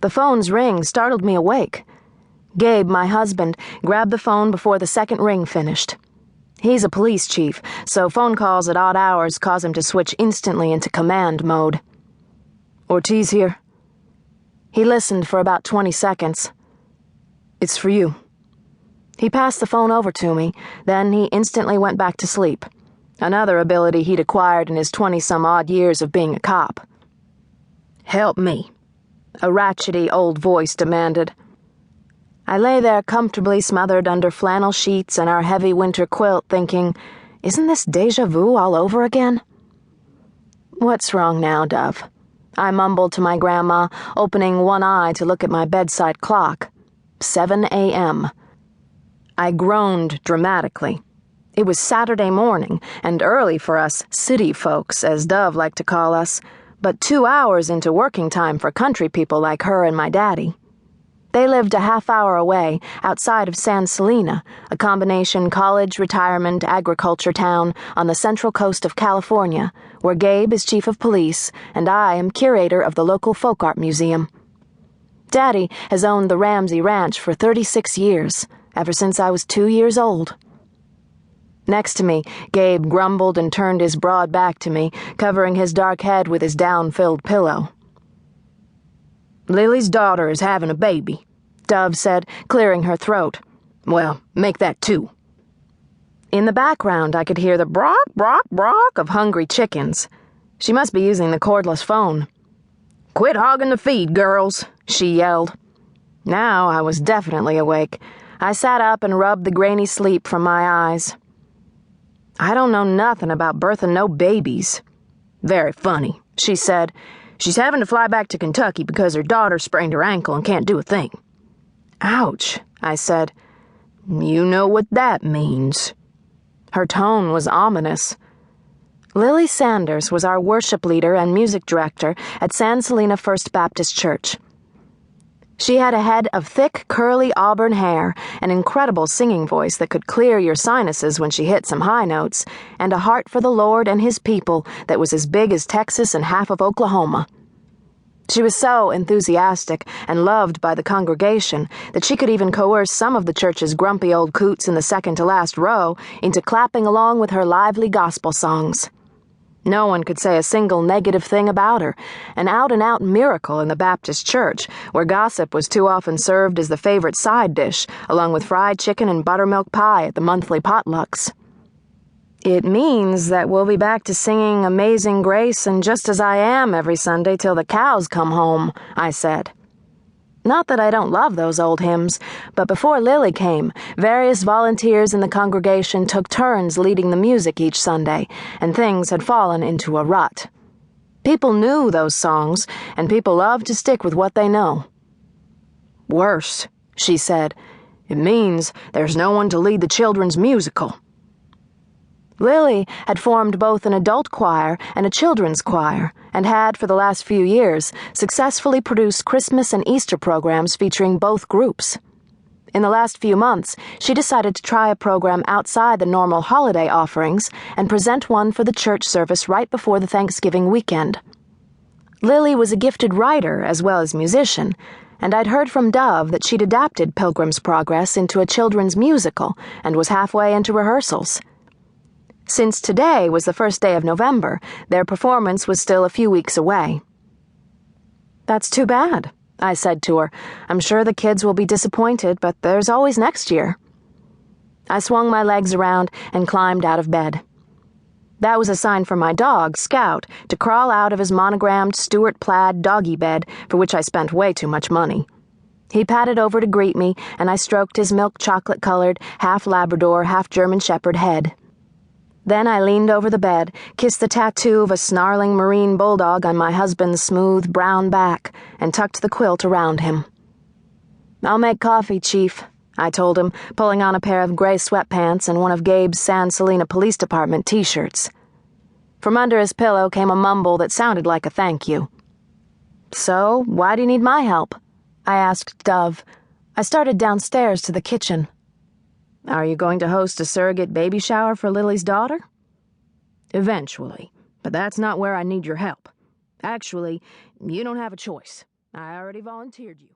The phone's ring startled me awake. Gabe, my husband, grabbed the phone before the second ring finished. He's a police chief, so phone calls at odd hours cause him to switch instantly into command mode. "Ortiz here." He listened for about 20 seconds. "It's for you." He passed the phone over to me, then he instantly went back to sleep, another ability he'd acquired in his 20-some-odd years of being a cop. "Help me," a ratchety old voice demanded. I lay there comfortably smothered under flannel sheets and our heavy winter quilt thinking, isn't this déjà vu all over again? "What's wrong now, Dove?" I mumbled to my grandma, opening one eye to look at my bedside clock. 7 a.m. I groaned dramatically. It was Saturday morning, and early for us city folks, as Dove liked to call us, but 2 hours into working time for country people like her and my daddy. They lived a half-hour away, outside of San Selena, a combination college, retirement, agriculture town on the central coast of California, where Gabe is chief of police and I am curator of the local folk art museum. Daddy has owned the Ramsey Ranch for 36 years, ever since I was 2 years old. Next to me, Gabe grumbled and turned his broad back to me, covering his dark head with his down-filled pillow. "Lily's daughter is having a baby," Dove said, clearing her throat. "Well, make that 2. In the background, I could hear the brock, brock, brock of hungry chickens. She must be using the cordless phone. "Quit hogging the feed, girls," she yelled. Now I was definitely awake. I sat up and rubbed the grainy sleep from my eyes. "I don't know nothing about birthing no babies." "Very funny," she said. "She's having to fly back to Kentucky because her daughter sprained her ankle and can't do a thing." "Ouch," I said. "You know what that means." Her tone was ominous. Lily Sanders was our worship leader and music director at San Selena First Baptist Church. She had a head of thick, curly auburn hair, an incredible singing voice that could clear your sinuses when she hit some high notes, and a heart for the Lord and his people that was as big as Texas and half of Oklahoma. She was so enthusiastic and loved by the congregation that she could even coerce some of the church's grumpy old coots in the second-to-last row into clapping along with her lively gospel songs. No one could say a single negative thing about her, an out-and-out miracle in the Baptist church, where gossip was too often served as the favorite side dish, along with fried chicken and buttermilk pie at the monthly potlucks. "It means that we'll be back to singing Amazing Grace and Just As I Am every Sunday till the cows come home," I said. Not that I don't love those old hymns, but before Lily came, various volunteers in the congregation took turns leading the music each Sunday, and things had fallen into a rut. People knew those songs, and people love to stick with what they know. "Worse," she said. "It means there's no one to lead the children's musical." Lily had formed both an adult choir and a children's choir, and had, for the last few years, successfully produced Christmas and Easter programs featuring both groups. In the last few months, she decided to try a program outside the normal holiday offerings and present one for the church service right before the Thanksgiving weekend. Lily was a gifted writer as well as musician, and I'd heard from Dove that she'd adapted Pilgrim's Progress into a children's musical and was halfway into rehearsals. Since today was the first day of November, their performance was still a few weeks away. "That's too bad," I said to her. "I'm sure the kids will be disappointed, but there's always next year." I swung my legs around and climbed out of bed. That was a sign for my dog, Scout, to crawl out of his monogrammed Stuart plaid doggy bed, for which I spent way too much money. He padded over to greet me, and I stroked his milk chocolate-colored, half Labrador, half German Shepherd head. Then I leaned over the bed, kissed the tattoo of a snarling marine bulldog on my husband's smooth brown back, and tucked the quilt around him. "I'll make coffee, Chief," I told him, pulling on a pair of gray sweatpants and one of Gabe's San Selena Police Department t-shirts. From under his pillow came a mumble that sounded like a thank you. "So, why do you need my help?" I asked Dove. I started downstairs to the kitchen. "Are you going to host a surrogate baby shower for Lily's daughter?" "Eventually, but that's not where I need your help. Actually, you don't have a choice. I already volunteered you.